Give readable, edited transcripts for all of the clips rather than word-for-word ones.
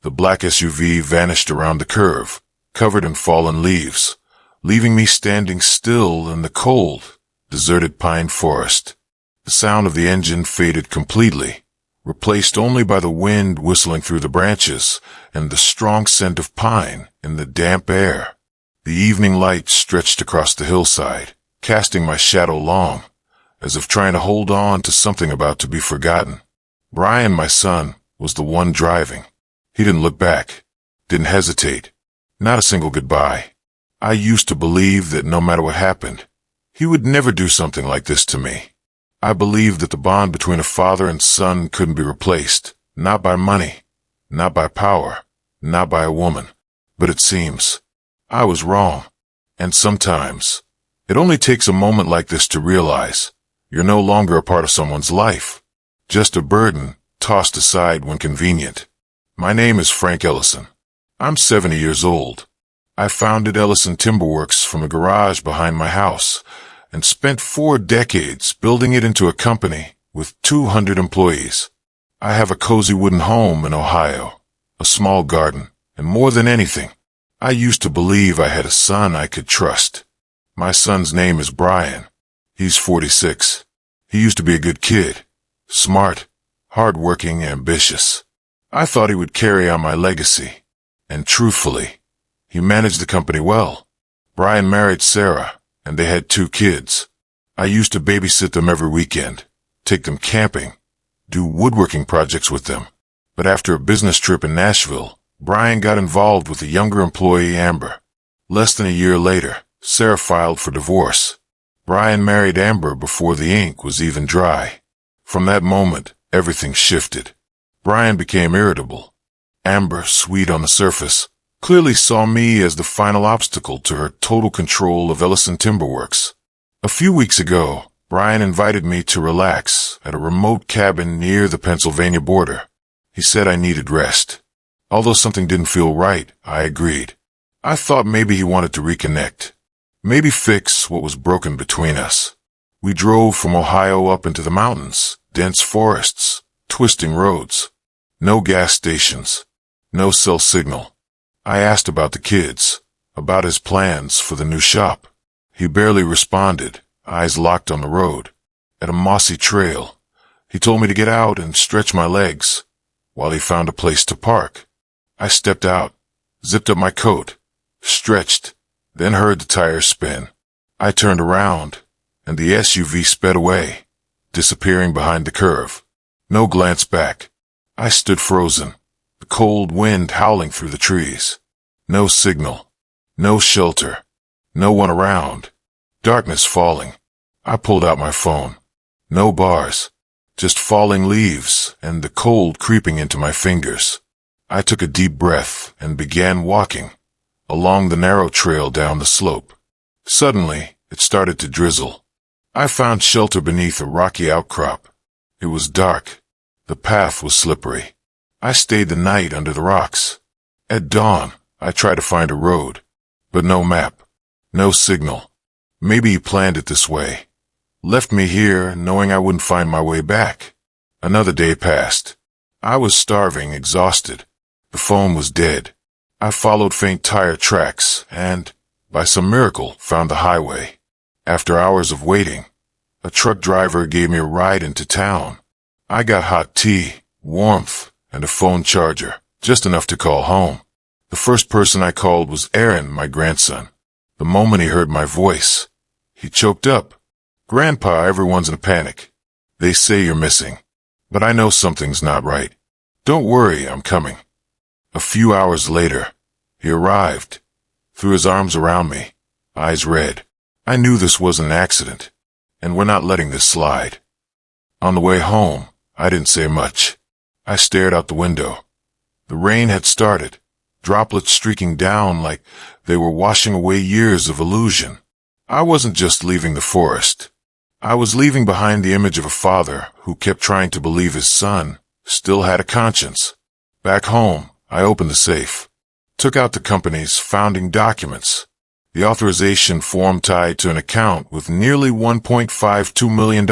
The black SUV vanished around the curve, covered in fallen leaves, leaving me standing still in the cold, deserted pine forest. The sound of the engine faded completely, replaced only by the wind whistling through the branches and the strong scent of pine in the damp air. The evening light stretched across the hillside, casting my shadow long, as if trying to hold on to something about to be forgotten. Brian, my son, was the one driving. He didn't look back, didn't hesitate, not a single goodbye. I used to believe that no matter what happened, he would never do something like this to me. I believed that the bond between a father and son couldn't be replaced, not by money, not by power, not by a woman. But it seems I was wrong. And sometimes it only takes a moment like this to realize you're no longer a part of someone's life, just a burden tossed aside when convenient. My name is Frank Ellison. I'm 70 years old. I founded Ellison Timberworks from a garage behind my house and spent 4 decades building it into a company with 200 employees. I have a cozy wooden home in Ohio, a small garden, and more than anything, I used to believe I had a son I could trust. My son's name is Brian. He's 46. He used to be a good kid, smart, hardworking, ambitious. I thought he would carry on my legacy, and truthfully, he managed the company well. Brian married Sarah, and they had 2 kids. I used to babysit them every weekend, take them camping, do woodworking projects with them. But after a business trip in Nashville, Brian got involved with a younger employee, Amber. Less than a year later, Sarah filed for divorce. Brian married Amber before the ink was even dry. From that moment, everything shifted. Brian became irritable. Amber, sweet on the surface, clearly saw me as the final obstacle to her total control of Ellison Timberworks. A few weeks ago, Brian invited me to relax at a remote cabin near the Pennsylvania border. He said I needed rest. Although something didn't feel right, I agreed. I thought maybe he wanted to reconnect, maybe fix what was broken between us. We drove from Ohio up into the mountains, dense forests, twisting roads. No gas stations, no cell signal. I asked about the kids, about his plans for the new shop. He barely responded, eyes locked on the road. At a mossy trail, he told me to get out and stretch my legs, while he found a place to park. I stepped out, zipped up my coat, stretched, then heard the tires spin. I turned around, and the SUV sped away, disappearing behind the curve. No glance back. I stood frozen, the cold wind howling through the trees. No signal, no shelter, no one around. Darkness falling. I pulled out my phone. No bars, just falling leaves and the cold creeping into my fingers. I took a deep breath and began walking along the narrow trail down the slope. Suddenly, it started to drizzle. I found shelter beneath a rocky outcrop. It was dark. The path was slippery. I stayed the night under the rocks. At dawn, I tried to find a road, but no map, no signal. Maybe he planned it this way. Left me here knowing I wouldn't find my way back. Another day passed. I was starving, exhausted. The phone was dead. I followed faint tire tracks and, by some miracle, found the highway. After hours of waiting, a truck driver gave me a ride into town. I got hot tea, warmth, and a phone charger, just enough to call home. The first person I called was Aaron, my grandson. The moment he heard my voice, he choked up. "Grandpa, everyone's in a panic. They say you're missing, but I know something's not right. Don't worry, I'm coming." A few hours later, he arrived, threw his arms around me, eyes red. I knew this was an accident, and we're not letting this slide. On the way home, I didn't say much. I stared out the window. The rain had started, droplets streaking down like they were washing away years of illusion. I wasn't just leaving the forest. I was leaving behind the image of a father who kept trying to believe his son still had a conscience. Back home, I opened the safe, took out the company's founding documents, the authorization form tied to an account with nearly $1.52 million,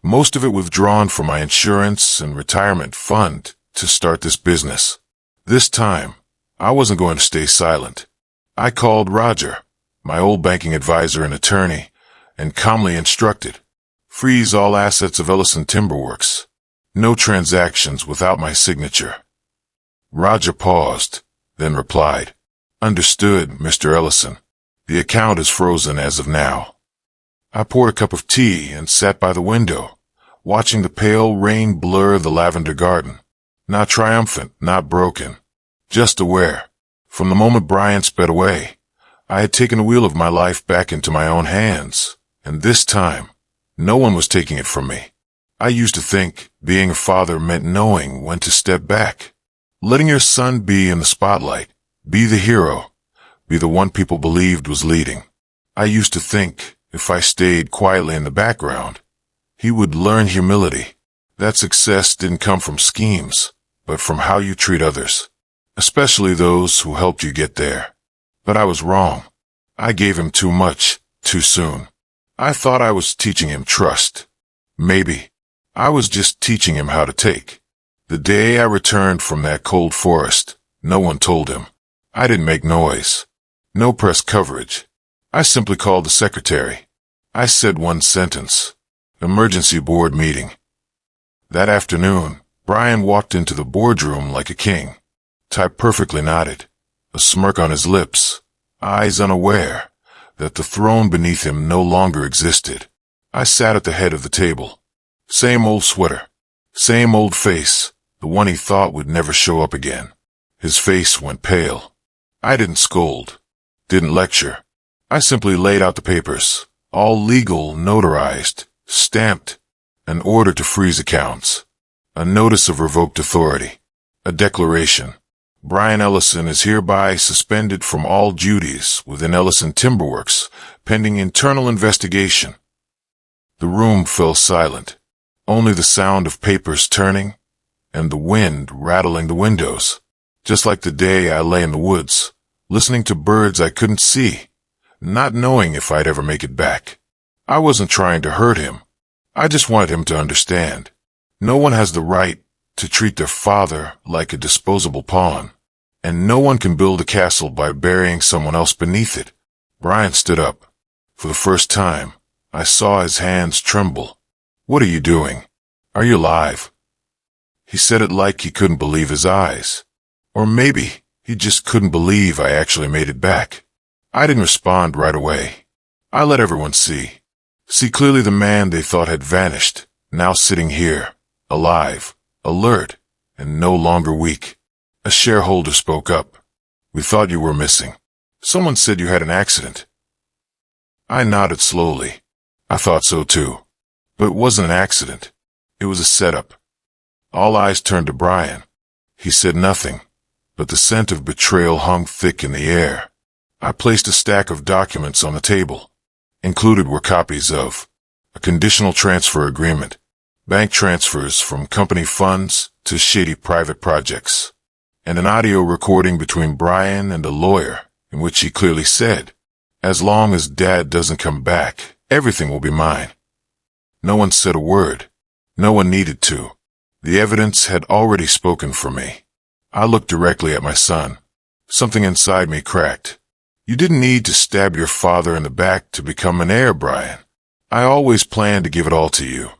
most of it withdrawn from my insurance and retirement fund to start this business. This time, I wasn't going to stay silent. I called Roger, my old banking advisor and attorney, and calmly instructed, freeze all assets of Ellison Timberworks. No transactions without my signature. Roger paused, then replied, understood, Mr. Ellison. The account is frozen as of now. I poured a cup of tea and sat by the window, watching the pale rain blur the lavender garden. Not triumphant, not broken, just aware. From the moment Brian sped away, I had taken the wheel of my life back into my own hands, and this time, no one was taking it from me. I used to think being a father meant knowing when to step back, letting your son be in the spotlight, be the hero, be the one people believed was leading. I used to think if I stayed quietly in the background, he would learn humility, that success didn't come from schemes, but from how you treat others, especially those who helped you get there. But I was wrong. I gave him too much, too soon. I thought I was teaching him trust. Maybe I was just teaching him how to take. The day I returned from that cold forest, no one told him. I didn't make noise. No press coverage. I simply called the secretary. I said one sentence. Emergency board meeting. That afternoon, Brian walked into the boardroom like a king. Tie perfectly knotted, a smirk on his lips, eyes unaware that the throne beneath him no longer existed. I sat at the head of the table. Same old sweater, same old face, the one he thought would never show up again. His face went pale. I didn't scold, didn't lecture. I simply laid out the papers, all legal, notarized, stamped, an order to freeze accounts, a notice of revoked authority, a declaration. Brian Ellison is hereby suspended from all duties within Ellison Timberworks, pending internal investigation. The room fell silent, only the sound of papers turning and the wind rattling the windows, just like the day I lay in the woods, listening to birds I couldn't see, not knowing if I'd ever make it back. I wasn't trying to hurt him. I just wanted him to understand. No one has the right to treat their father like a disposable pawn, and no one can build a castle by burying someone else beneath it. Brian stood up. For the first time, I saw his hands tremble. What are you doing? Are you alive? He said it like he couldn't believe his eyes. Or maybe he just couldn't believe I actually made it back. I didn't respond right away. I let everyone see clearly the man they thought had vanished, now sitting here, alive, alert, and no longer weak. A shareholder spoke up. We thought you were missing. Someone said you had an accident. I nodded slowly. I thought so too. But it wasn't an accident. It was a setup. All eyes turned to Brian. He said nothing, but the scent of betrayal hung thick in the air. I placed a stack of documents on the table. Included were copies of a conditional transfer agreement, bank transfers from company funds to shady private projects, and an audio recording between Brian and a lawyer in which he clearly said, as long as Dad doesn't come back, everything will be mine. No one said a word. No one needed to. The evidence had already spoken for me. I looked directly at my son. Something inside me cracked. You didn't need to stab your father in the back to become an heir, Brian. I always planned to give it all to you,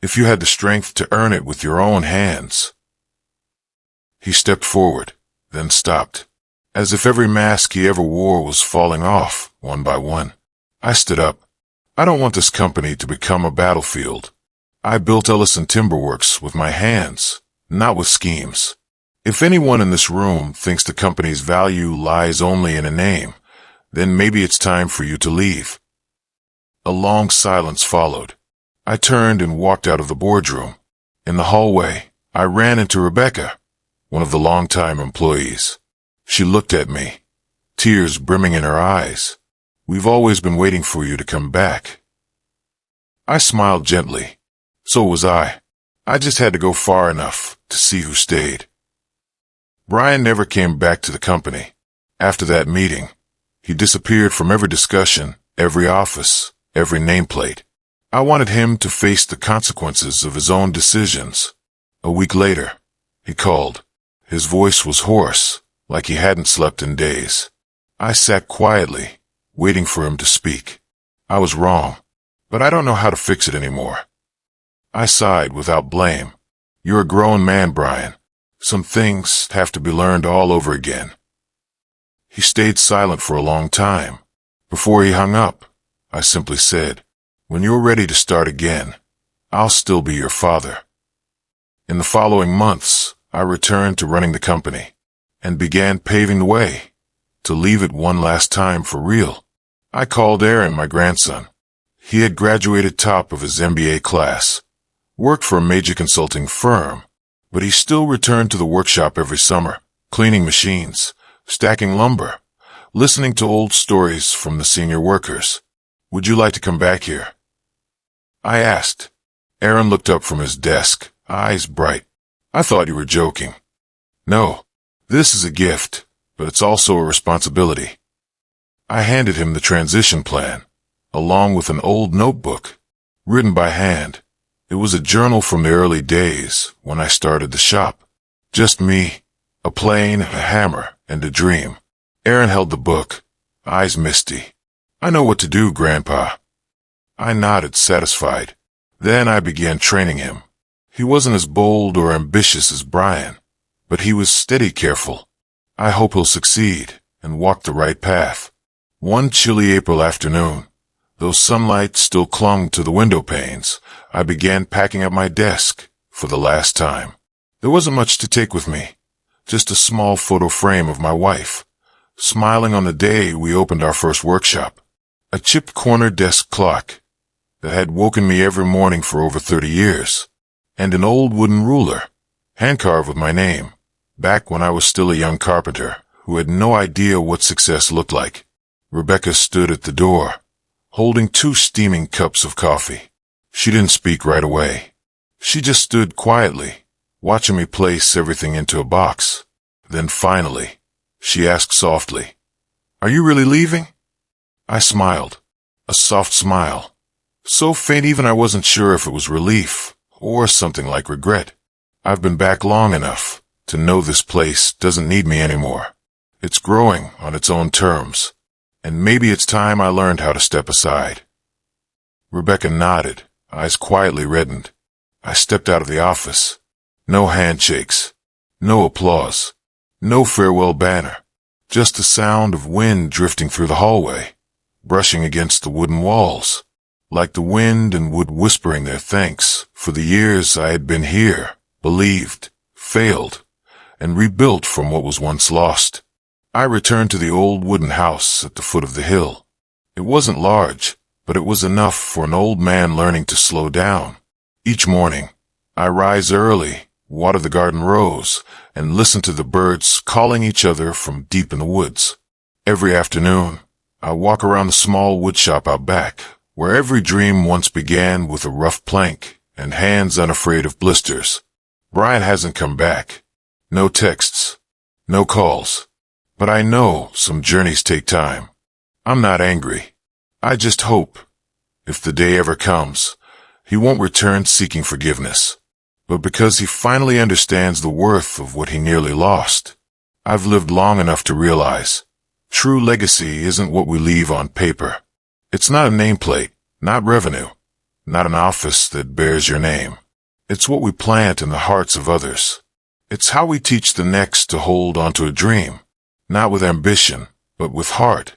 if you had the strength to earn it with your own hands. He stepped forward, then stopped, as if every mask he ever wore was falling off, one by one. I stood up. I don't want this company to become a battlefield. I built Ellison Timberworks with my hands, not with schemes. If anyone in this room thinks the company's value lies only in a name, then maybe it's time for you to leave. A long silence followed. I turned and walked out of the boardroom. In the hallway, I ran into Rebecca, one of the longtime employees. She looked at me, tears brimming in her eyes. We've always been waiting for you to come back. I smiled gently. So was I. I just had to go far enough to see who stayed. Brian never came back to the company. After that meeting, he disappeared from every discussion, every office, every nameplate. I wanted him to face the consequences of his own decisions. A week later, he called. His voice was hoarse, like he hadn't slept in days. I sat quietly, waiting for him to speak. I was wrong, but I don't know how to fix it anymore. I sighed without blame. You're a grown man, Brian. Some things have to be learned all over again. He stayed silent for a long time. Before he hung up, I simply said, when you're ready to start again, I'll still be your father. In the following months, I returned to running the company and began paving the way to leave it one last time for real. I called Aaron, my grandson. He had graduated top of his MBA class, worked for a major consulting firm, but he still returned to the workshop every summer, cleaning machines, stacking lumber, listening to old stories from the senior workers. Would you like to come back here? I asked. Aaron looked up from his desk, eyes bright. I thought you were joking. No, this is a gift, but it's also a responsibility. I handed him the transition plan, along with an old notebook, written by hand. It was a journal from the early days when I started the shop. Just me, a plane, a hammer, and a dream. Aaron held the book, eyes misty. I know what to do, Grandpa. I nodded, satisfied. Then I began training him. He wasn't as bold or ambitious as Brian, but he was steady, careful. I hope he'll succeed and walk the right path. One chilly April afternoon, though sunlight still clung to the window panes, I began packing up my desk for the last time. There wasn't much to take with me, just a small photo frame of my wife, smiling on the day we opened our first workshop, a chipped corner desk clock that had woken me every morning for over 30 years, and an old wooden ruler, hand-carved with my name, back when I was still a young carpenter who had no idea what success looked like. Rebecca stood at the door, holding 2 steaming cups of coffee. She didn't speak right away. She just stood quietly, watching me place everything into a box. Then finally, she asked softly, "Are you really leaving?" I smiled, a soft smile, so faint even I wasn't sure if it was relief or something like regret. I've been back long enough to know this place doesn't need me anymore. It's growing on its own terms, and maybe it's time I learned how to step aside. Rebecca nodded, eyes quietly reddened. I stepped out of the office. No handshakes, no applause, no farewell banner, just the sound of wind drifting through the hallway, brushing against the wooden walls, like the wind and wood whispering their thanks for the years I had been here, believed, failed, and rebuilt from what was once lost. I returned to the old wooden house at the foot of the hill. It wasn't large, but it was enough for an old man learning to slow down. Each morning, I rise early, water the garden rows, and listen to the birds calling each other from deep in the woods. Every afternoon, I walk around the small wood shop out back, where every dream once began with a rough plank and hands unafraid of blisters. Brian hasn't come back. No texts, no calls. But I know some journeys take time. I'm not angry. I just hope, if the day ever comes, he won't return seeking forgiveness, but because he finally understands the worth of what he nearly lost. I've lived long enough to realize, true legacy isn't what we leave on paper. It's not a nameplate, not revenue, not an office that bears your name. It's what we plant in the hearts of others. It's how we teach the next to hold onto a dream, not with ambition, but with heart.